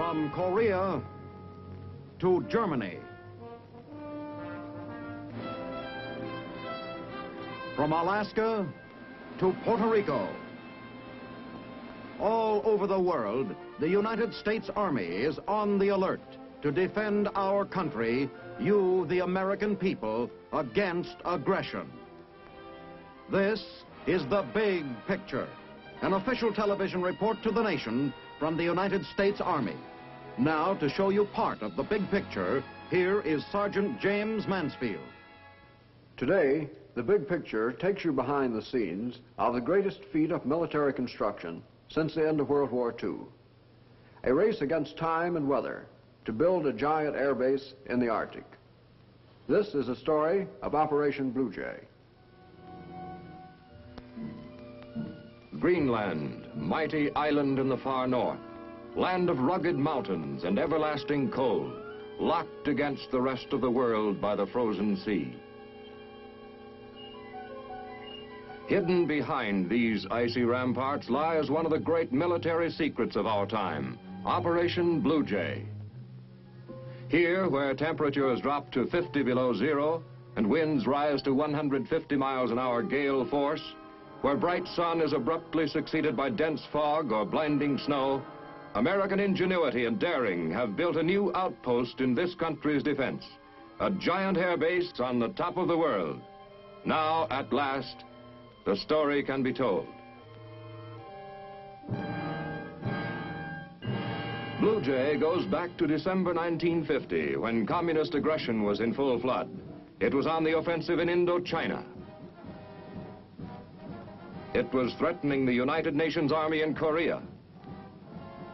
From Korea to Germany. From Alaska to Puerto Rico. All over the world, the United States Army is on the alert to defend our country, you, the American people, against aggression. This is The Big Picture, an official television report to the nation from the United States Army. Now, to show you part of the big picture, here is Sergeant James Mansfield. Today, The Big Picture takes you behind the scenes of the greatest feat of military construction since the end of World War II. A race against time and weather to build a giant airbase in the Arctic. This is a story of Operation Blue Jay. Greenland, mighty island in the far north, land of rugged mountains and everlasting cold, locked against the rest of the world by the frozen sea. Hidden behind these icy ramparts lies one of the great military secrets of our time, Operation Blue Jay. Here, where temperatures drop to 50 below zero and winds rise to 150 miles an hour gale force, where bright sun is abruptly succeeded by dense fog or blinding snow, American ingenuity and daring have built a new outpost in this country's defense, a giant airbase on the top of the world. Now, at last, the story can be told. Blue Jay goes back to December 1950, when communist aggression was in full flood. It was on the offensive in Indochina. It was threatening the United Nations Army in Korea.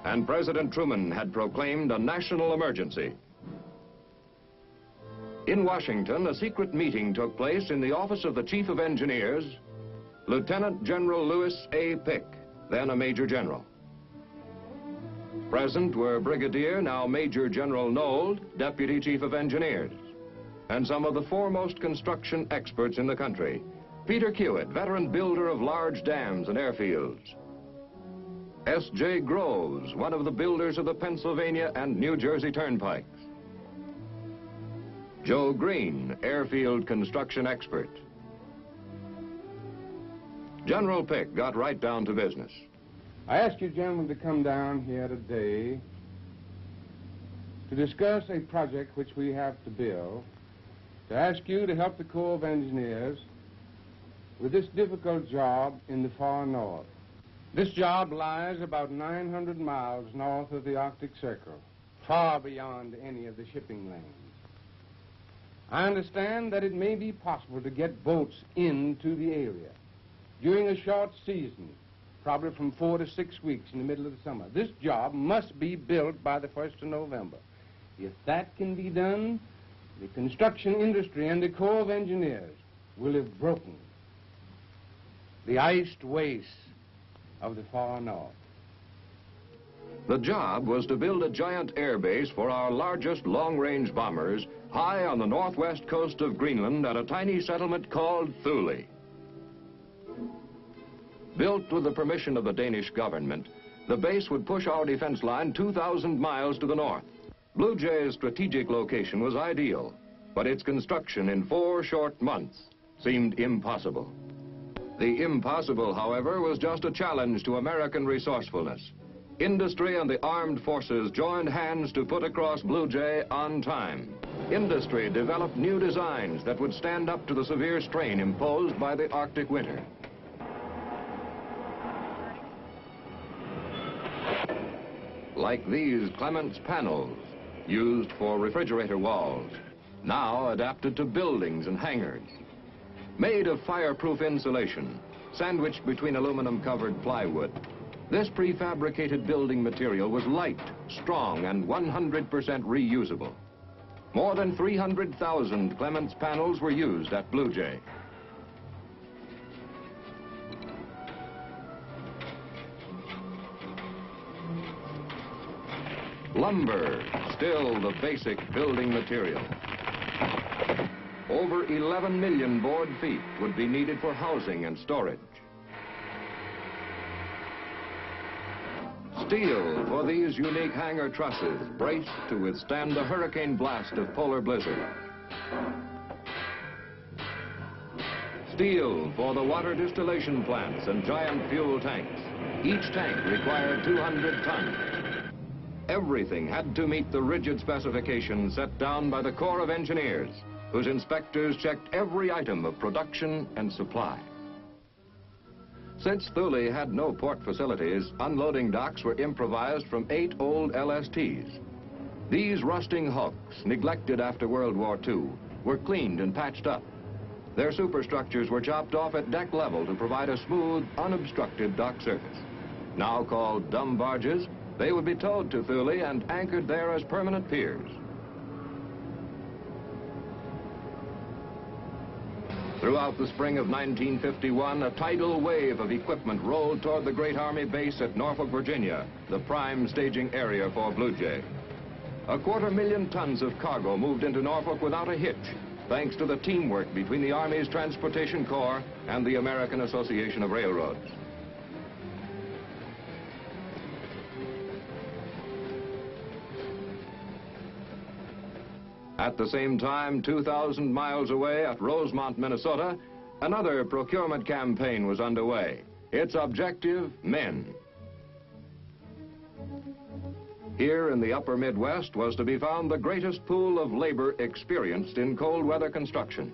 And President Truman had proclaimed a national emergency. In Washington, a secret meeting took place in the office of the Chief of Engineers, Lieutenant General Lewis A. Pick, then a Major General. Present were Brigadier, now Major General Nold, Deputy Chief of Engineers, and some of the foremost construction experts in the country. Peter Kiewit, veteran builder of large dams and airfields. S.J. Groves, one of the builders of the Pennsylvania and New Jersey turnpikes. Joe Green, airfield construction expert. General Pick got right down to business. I ask you gentlemen to come down here today to discuss a project which we have to build, to ask you to help the Corps of Engineers with this difficult job in the far north. This job lies about 900 miles north of the Arctic Circle, far beyond any of the shipping lanes. I understand that it may be possible to get boats into the area during a short season, probably from 4 to 6 weeks in the middle of the summer. This job must be built by the 1st of November. If that can be done, the construction industry and the Corps of Engineers will have broken the iced wastes of the far north. The job was to build a giant airbase for our largest long-range bombers high on the northwest coast of Greenland at a tiny settlement called Thule. Built with the permission of the Danish government, the base would push our defense line 2,000 miles to the north. Blue Jay's strategic location was ideal, but its construction in 4 short months seemed impossible. The impossible, however, was just a challenge to American resourcefulness. Industry and the armed forces joined hands to put across Blue Jay on time. Industry developed new designs that would stand up to the severe strain imposed by the Arctic winter. Like these Clements panels, used for refrigerator walls, now adapted to buildings and hangars. Made of fireproof insulation, sandwiched between aluminum-covered plywood, this prefabricated building material was light, strong, and 100% reusable. More than 300,000 Clements panels were used at Blue Jay. Lumber, still the basic building material. Over 11 million board feet would be needed for housing and storage. Steel for these unique hangar trusses, braced to withstand the hurricane blast of polar blizzard. Steel for the water distillation plants and giant fuel tanks. Each tank required 200 tons. Everything had to meet the rigid specifications set down by the Corps of Engineers, whose inspectors checked every item of production and supply. Since Thule had no port facilities, unloading docks were improvised from 8 old LSTs. These rusting hulks, neglected after World War II, were cleaned and patched up. Their superstructures were chopped off at deck level to provide a smooth, unobstructed dock surface. Now called dumb barges, they would be towed to Thule and anchored there as permanent piers. Throughout the spring of 1951, a tidal wave of equipment rolled toward the great Army base at Norfolk, Virginia, the prime staging area for Blue Jay. 250,000 tons of cargo moved into Norfolk without a hitch, thanks to the teamwork between the Army's Transportation Corps and the American Association of Railroads. At the same time, 2,000 miles away at Rosemont, Minnesota, another procurement campaign was underway. Its objective, men. Here in the upper Midwest was to be found the greatest pool of labor experienced in cold weather construction.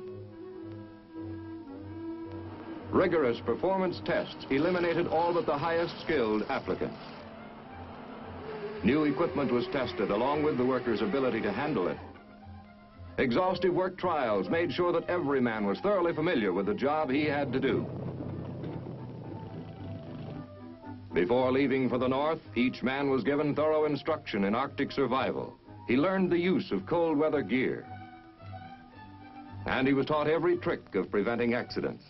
Rigorous performance tests eliminated all but the highest skilled applicants. New equipment was tested along with the workers' ability to handle it. Exhaustive work trials made sure that every man was thoroughly familiar with the job he had to do. Before leaving for the North, each man was given thorough instruction in Arctic survival. He learned the use of cold weather gear. And he was taught every trick of preventing accidents.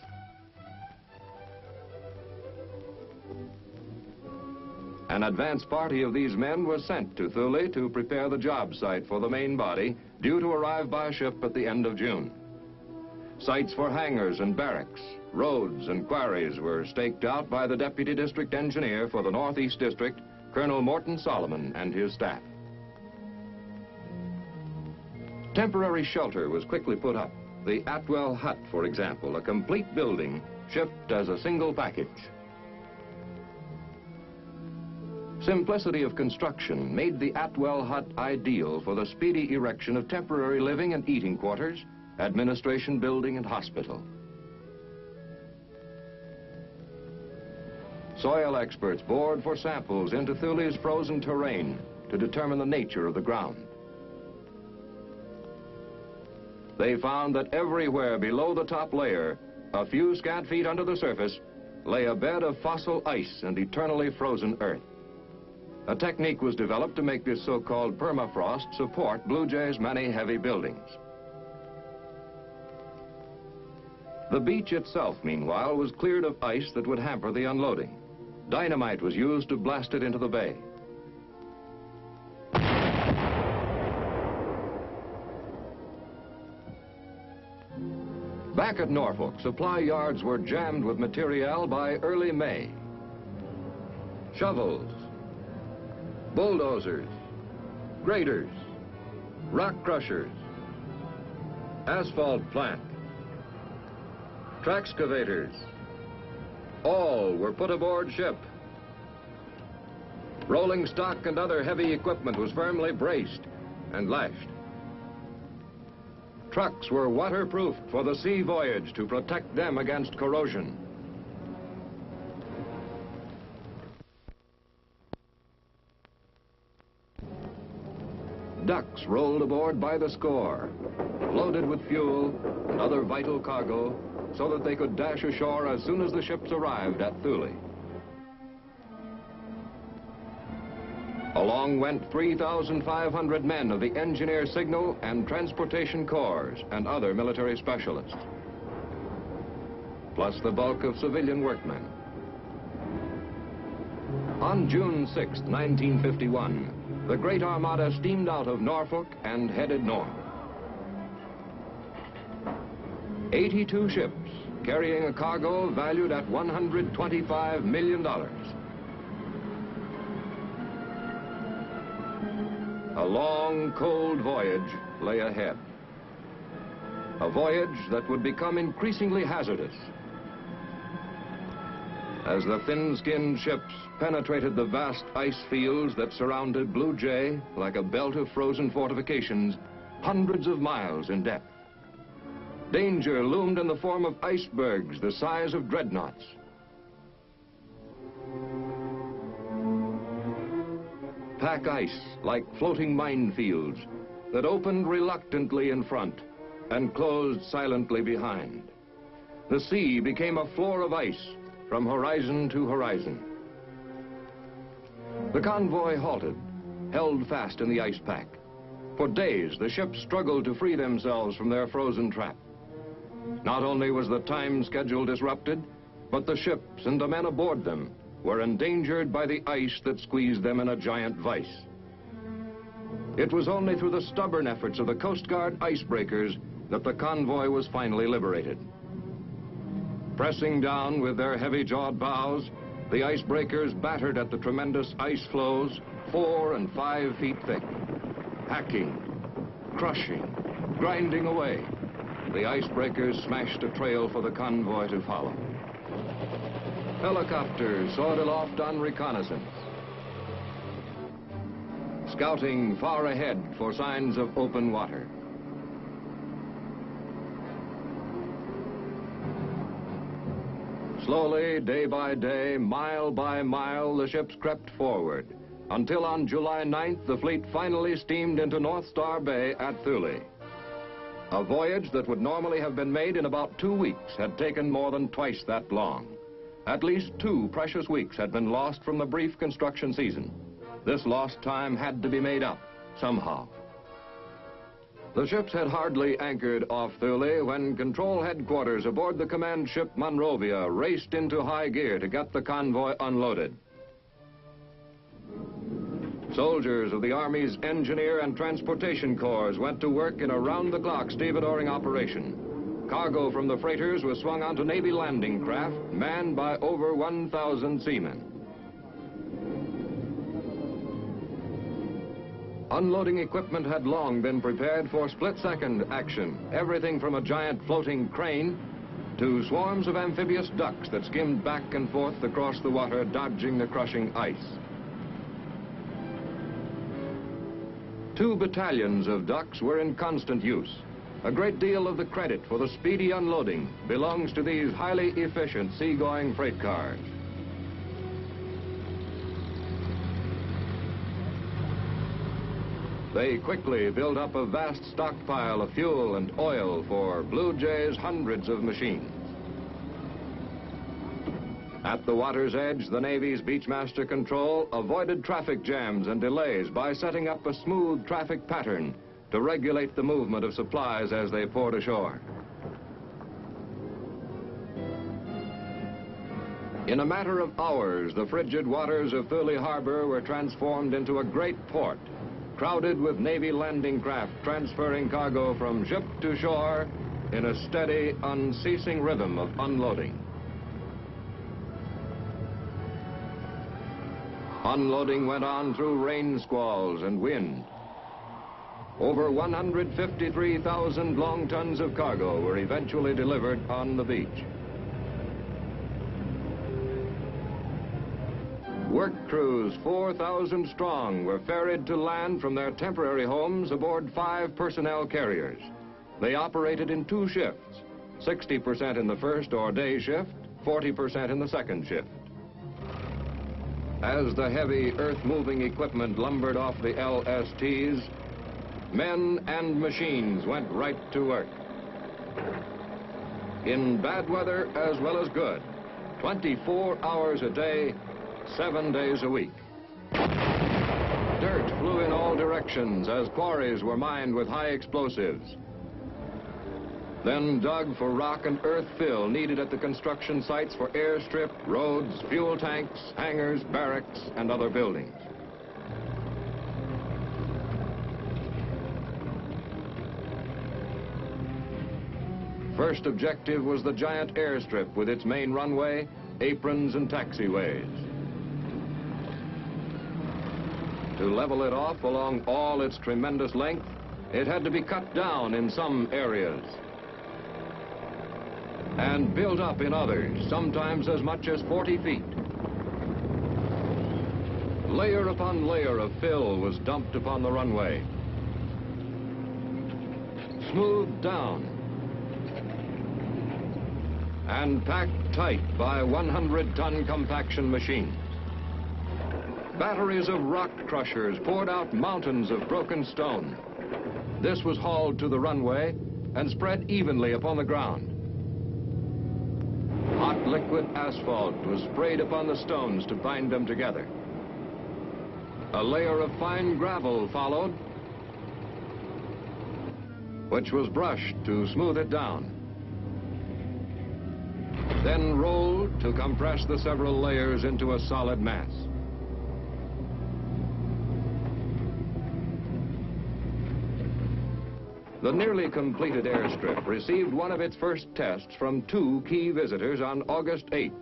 An advance party of these men was sent to Thule to prepare the job site for the main body, due to arrive by ship at the end of June. Sites for hangars and barracks, roads and quarries were staked out by the Deputy District Engineer for the Northeast District, Colonel Morton Solomon, and his staff. Temporary shelter was quickly put up. The Atwell hut, for example, a complete building shipped as a single package. Simplicity of construction made the Atwell hut ideal for the speedy erection of temporary living and eating quarters, administration building, and hospital. Soil experts bored for samples into Thule's frozen terrain to determine the nature of the ground. They found that everywhere below the top layer, a few scant feet under the surface, lay a bed of fossil ice and eternally frozen earth. A technique was developed to make this so-called permafrost support Blue Jay's many heavy buildings. The beach itself, meanwhile, was cleared of ice that would hamper the unloading. Dynamite was used to blast it into the bay. Back at Norfolk, supply yards were jammed with material by early May. Shovels, bulldozers, graders, rock crushers, asphalt plant, traxcavators, all were put aboard ship. Rolling stock and other heavy equipment was firmly braced and lashed. Trucks were waterproofed for the sea voyage to protect them against corrosion. Ducks rolled aboard by the score, loaded with fuel and other vital cargo, so that they could dash ashore as soon as the ships arrived at Thule. Along went 3,500 men of the Engineer Signal and Transportation Corps and other military specialists, plus the bulk of civilian workmen. On June 6, 1951, the Great Armada steamed out of Norfolk and headed north. 82 ships carrying a cargo valued at $125 million. A long, cold voyage lay ahead. A voyage that would become increasingly hazardous. As the thin-skinned ships penetrated the vast ice fields that surrounded Blue Jay like a belt of frozen fortifications, hundreds of miles in depth. Danger loomed in the form of icebergs the size of dreadnoughts. Pack ice like floating minefields that opened reluctantly in front and closed silently behind. The sea became a floor of ice from horizon to horizon. The convoy halted, held fast in the ice pack. For days, the ships struggled to free themselves from their frozen trap. Not only was the time schedule disrupted, but the ships and the men aboard them were endangered by the ice that squeezed them in a giant vise. It was only through the stubborn efforts of the Coast Guard icebreakers that the convoy was finally liberated. Pressing down with their heavy-jawed bows, the icebreakers battered at the tremendous ice floes 4 and 5 feet thick. Hacking, crushing, grinding away, the icebreakers smashed a trail for the convoy to follow. Helicopters soared aloft on reconnaissance, scouting far ahead for signs of open water. Slowly, day by day, mile by mile, the ships crept forward, until on July 9th, the fleet finally steamed into North Star Bay at Thule. A voyage that would normally have been made in about 2 weeks had taken more than twice that long. At least 2 precious weeks had been lost from the brief construction season. This lost time had to be made up, somehow. The ships had hardly anchored off Thule when control headquarters aboard the command ship Monrovia raced into high gear to get the convoy unloaded. Soldiers of the Army's Engineer and Transportation Corps went to work in a round-the-clock stevedoring operation. Cargo from the freighters was swung onto Navy landing craft manned by over 1,000 seamen. Unloading equipment had long been prepared for split-second action, everything from a giant floating crane to swarms of amphibious ducks that skimmed back and forth across the water, dodging the crushing ice. 2 battalions of ducks were in constant use. A great deal of the credit for the speedy unloading belongs to these highly efficient seagoing freight cars. They quickly built up a vast stockpile of fuel and oil for Blue Jay's hundreds of machines. At the water's edge, the Navy's Beachmaster Control avoided traffic jams and delays by setting up a smooth traffic pattern to regulate the movement of supplies as they poured ashore. In a matter of hours, the frigid waters of Thule Harbor were transformed into a great port, crowded with Navy landing craft transferring cargo from ship to shore in a steady, unceasing rhythm of unloading. Unloading went on through rain squalls and wind. Over 153,000 long tons of cargo were eventually delivered on the beach. Work crews, 4,000 strong, were ferried to land from their temporary homes aboard 5 personnel carriers. They operated in 2 shifts, 60% in the first or day shift, 40% in the second shift. As the heavy earth-moving equipment lumbered off the LSTs, men and machines went right to work. In bad weather as well as good, 24 hours a day, 7 days a week. Dirt flew in all directions as quarries were mined with high explosives. Then dug for rock and earth fill needed at the construction sites for airstrip, roads, fuel tanks, hangars, barracks, and other buildings. First objective was the giant airstrip with its main runway, aprons, and taxiways. To level it off along all its tremendous length, it had to be cut down in some areas and built up in others, sometimes as much as 40 feet. Layer upon layer of fill was dumped upon the runway, smoothed down, and packed tight by 100-ton compaction machines. Batteries of rock crushers poured out mountains of broken stone. This was hauled to the runway and spread evenly upon the ground. Hot liquid asphalt was sprayed upon the stones to bind them together. A layer of fine gravel followed, which was brushed to smooth it down. Then rolled to compress the several layers into a solid mass. The nearly completed airstrip received one of its first tests from two key visitors on August 8th.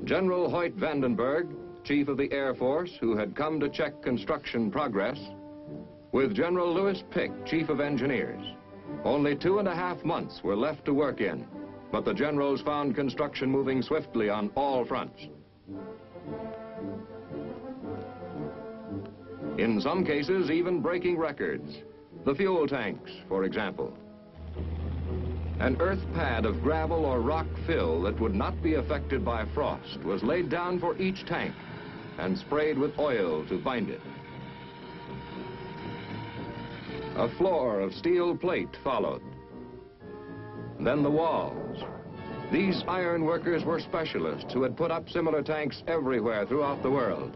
General Hoyt Vandenberg, Chief of the Air Force, who had come to check construction progress, with General Lewis Pick, Chief of Engineers. Only 2.5 months were left to work in, but the generals found construction moving swiftly on all fronts. In some cases, even breaking records. The fuel tanks, for example. An earth pad of gravel or rock fill that would not be affected by frost was laid down for each tank and sprayed with oil to bind it. A floor of steel plate followed. Then the walls. These iron workers were specialists who had put up similar tanks everywhere throughout the world.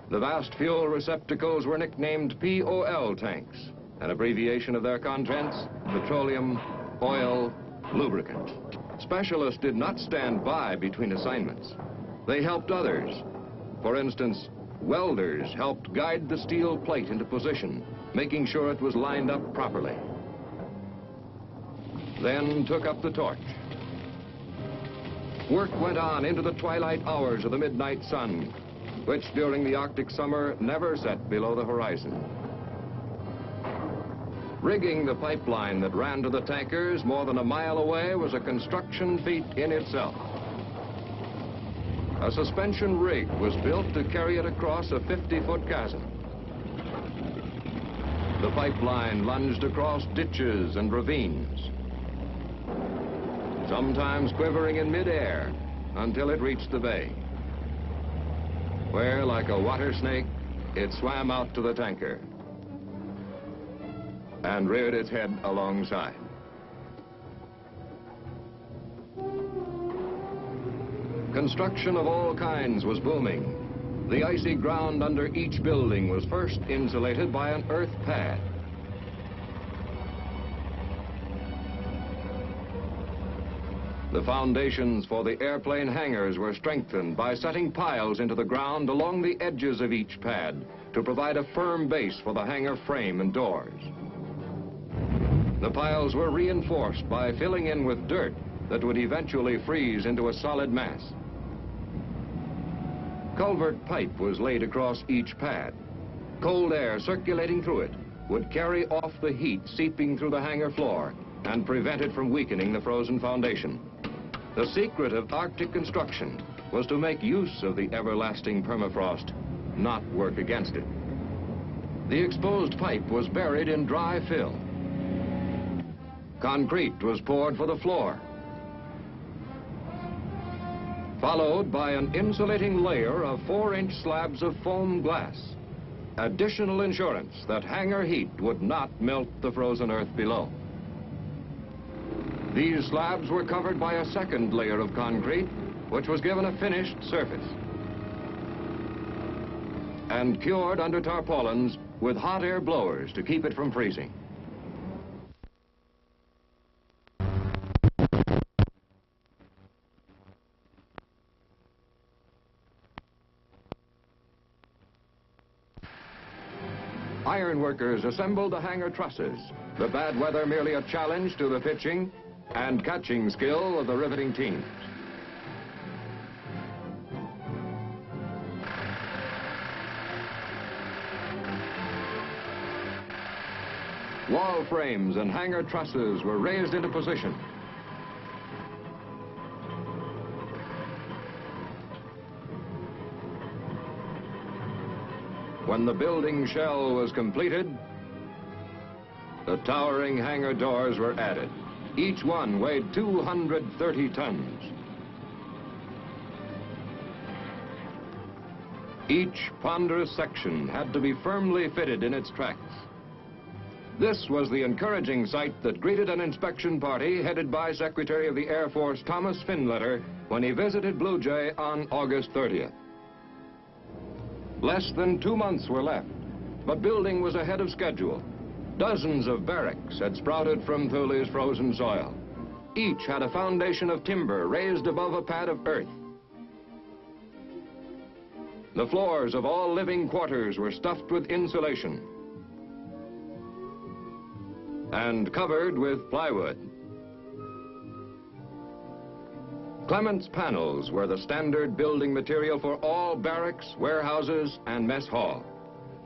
The vast fuel receptacles were nicknamed POL tanks, an abbreviation of their contents: petroleum, oil, lubricant. Specialists did not stand by between assignments. They helped others. For instance, welders helped guide the steel plate into position, making sure it was lined up properly. Then took up the torch. Work went on into the twilight hours of the midnight sun, which during the Arctic summer never set below the horizon. Rigging the pipeline that ran to the tankers more than a mile away was a construction feat in itself. A suspension rig was built to carry it across a 50-foot chasm. The pipeline lunged across ditches and ravines, sometimes quivering in midair until it reached the bay, where, like a water snake, it swam out to the tanker and reared its head alongside. Construction of all kinds was booming. The icy ground under each building was first insulated by an earth pad. The foundations for the airplane hangars were strengthened by setting piles into the ground along the edges of each pad to provide a firm base for the hangar frame and doors. The piles were reinforced by filling in with dirt that would eventually freeze into a solid mass. Culvert pipe was laid across each pad. Cold air circulating through it would carry off the heat seeping through the hangar floor and prevent it from weakening the frozen foundation. The secret of Arctic construction was to make use of the everlasting permafrost, not work against it. The exposed pipe was buried in dry fill. Concrete was poured for the floor, followed by an insulating layer of 4-inch slabs of foam glass. Additional insurance that hangar heat would not melt the frozen earth below. These slabs were covered by a second layer of concrete, which was given a finished surface, and cured under tarpaulins with hot air blowers to keep it from freezing. Iron workers assembled the hangar trusses, the bad weather merely a challenge to the pitching and catching skill of the riveting teams. Wall frames and hangar trusses were raised into position. When the building shell was completed, the towering hangar doors were added. Each one weighed 230 tons. Each ponderous section had to be firmly fitted in its tracks. This was the encouraging sight that greeted an inspection party headed by Secretary of the Air Force Thomas Finletter when he visited Blue Jay on August 30th. Less than 2 months were left, but building was ahead of schedule. Dozens of barracks had sprouted from Thule's frozen soil. Each had a foundation of timber raised above a pad of earth. The floors of all living quarters were stuffed with insulation and covered with plywood. Clement's panels were the standard building material for all barracks, warehouses, and mess hall.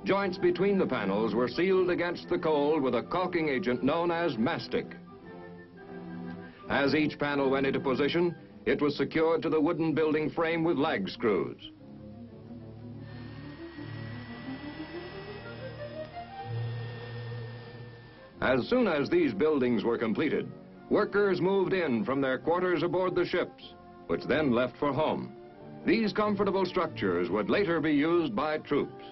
Joints between the panels were sealed against the cold with a caulking agent known as mastic. As each panel went into position, it was secured to the wooden building frame with lag screws. As soon as these buildings were completed, workers moved in from their quarters aboard the ships, which then left for home. These comfortable structures would later be used by troops.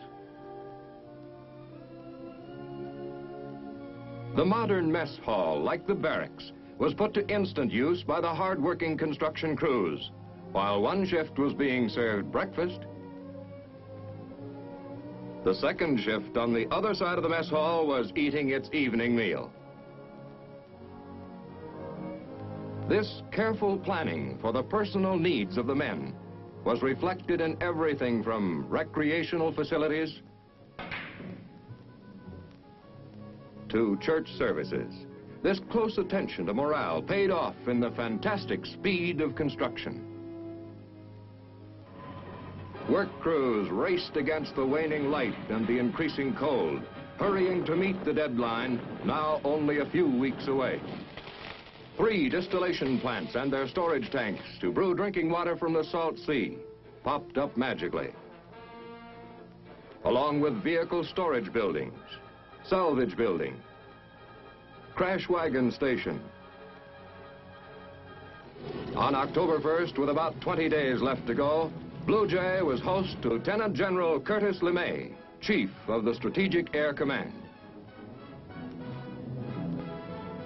The modern mess hall, like the barracks, was put to instant use by the hard-working construction crews. While one shift was being served breakfast, the second shift on the other side of the mess hall was eating its evening meal. This careful planning for the personal needs of the men was reflected in everything from recreational facilities to church services. This close attention to morale paid off in the fantastic speed of construction. Work crews raced against the waning light and the increasing cold, hurrying to meet the deadline, now only a few weeks away. 3 distillation plants and their storage tanks to brew drinking water from the salt sea popped up magically, along with vehicle storage buildings, salvage building, crash wagon station. On October 1st, with about 20 days left to go, Blue Jay was host to Lieutenant General Curtis LeMay, Chief of the Strategic Air Command.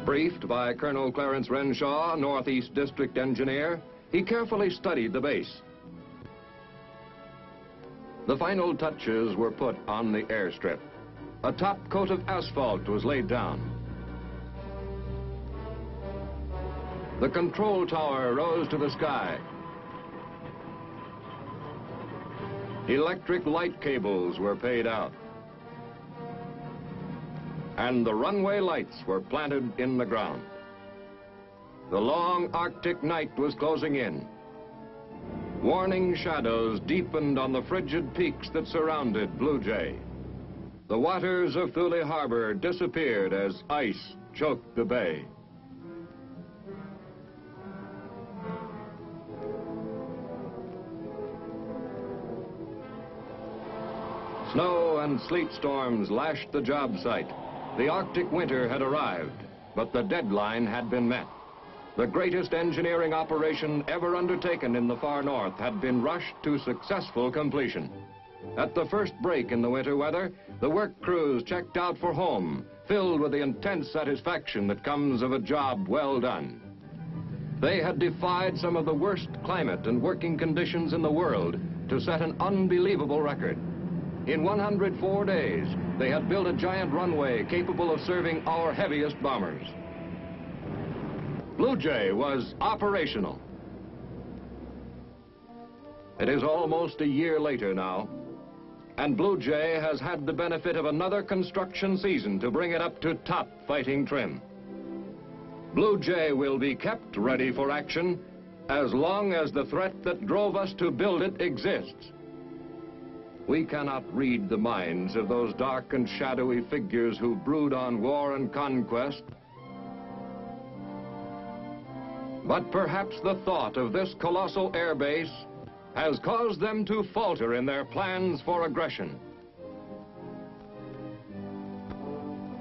Briefed by Colonel Clarence Renshaw, Northeast District Engineer, he carefully studied the base. The final touches were put on the airstrip. A top coat of asphalt was laid down. The control tower rose to the sky. Electric light cables were paid out. And the runway lights were planted in the ground. The long Arctic night was closing in. Warning shadows deepened on the frigid peaks that surrounded Blue Jay. The waters of Thule Harbor disappeared as ice choked the bay. Snow and sleet storms lashed the job site. The Arctic winter had arrived, but the deadline had been met. The greatest engineering operation ever undertaken in the far north had been rushed to successful completion. At the first break in the winter weather, the work crews checked out for home, filled with the intense satisfaction that comes of a job well done. They had defied some of the worst climate and working conditions in the world to set an unbelievable record. In 104 days, they had built a giant runway capable of serving our heaviest bombers. Blue Jay was operational. It is almost a year later now, and Blue Jay has had the benefit of another construction season to bring it up to top fighting trim. Blue Jay will be kept ready for action as long as the threat that drove us to build it exists. We cannot read the minds of those dark and shadowy figures who brood on war and conquest. But perhaps the thought of this colossal airbase has caused them to falter in their plans for aggression.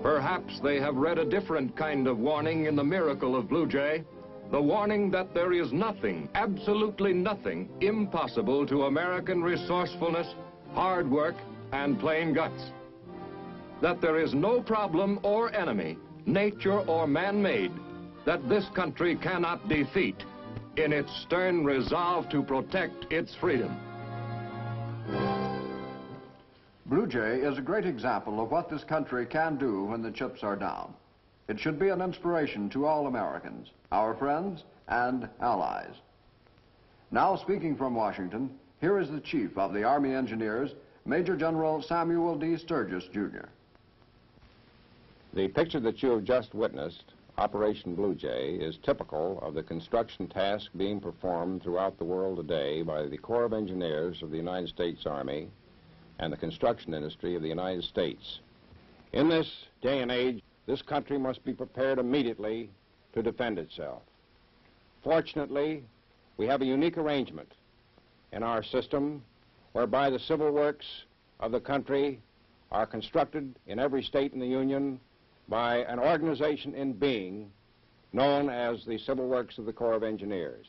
Perhaps they have read a different kind of warning in the miracle of Blue Jay, the warning that there is nothing, absolutely nothing, impossible to American resourcefulness, hard work, and plain guts. That there is no problem or enemy, nature or man-made, that this country cannot defeat in its stern resolve to protect its freedom. Blue Jay is a great example of what this country can do when the chips are down. It should be an inspiration to all Americans, our friends and allies. Now, speaking from Washington, here is the Chief of the Army Engineers, Major General Samuel D. Sturgis, Jr. The picture that you have just witnessed, Operation Blue Jay, is typical of the construction task being performed throughout the world today by the Corps of Engineers of the United States Army and the construction industry of the United States. In this day and age, this country must be prepared immediately to defend itself. Fortunately, we have a unique arrangement in our system whereby the civil works of the country are constructed in every state in the Union by an organization in being known as the Civil Works of the Corps of Engineers.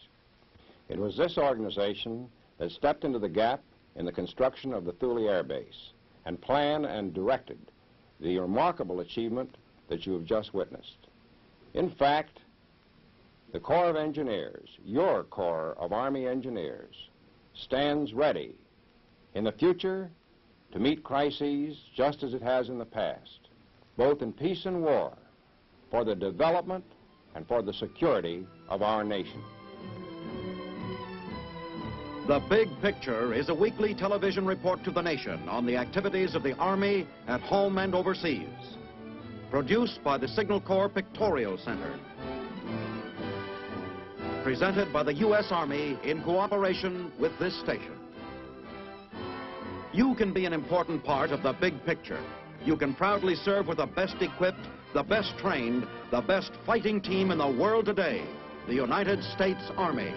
It was this organization that stepped into the gap in the construction of the Thule Air Base and planned and directed the remarkable achievement that you have just witnessed. In fact, the Corps of Engineers, your Corps of Army Engineers, stands ready in the future to meet crises just as it has in the past, both in peace and war, for the development and for the security of our nation. The Big Picture is a weekly television report to the nation on the activities of the Army at home and overseas. Produced by the Signal Corps Pictorial Center. Presented by the U.S. Army in cooperation with this station. You can be an important part of the big picture. You can proudly serve with the best equipped, the best trained, the best fighting team in the world today, the United States Army.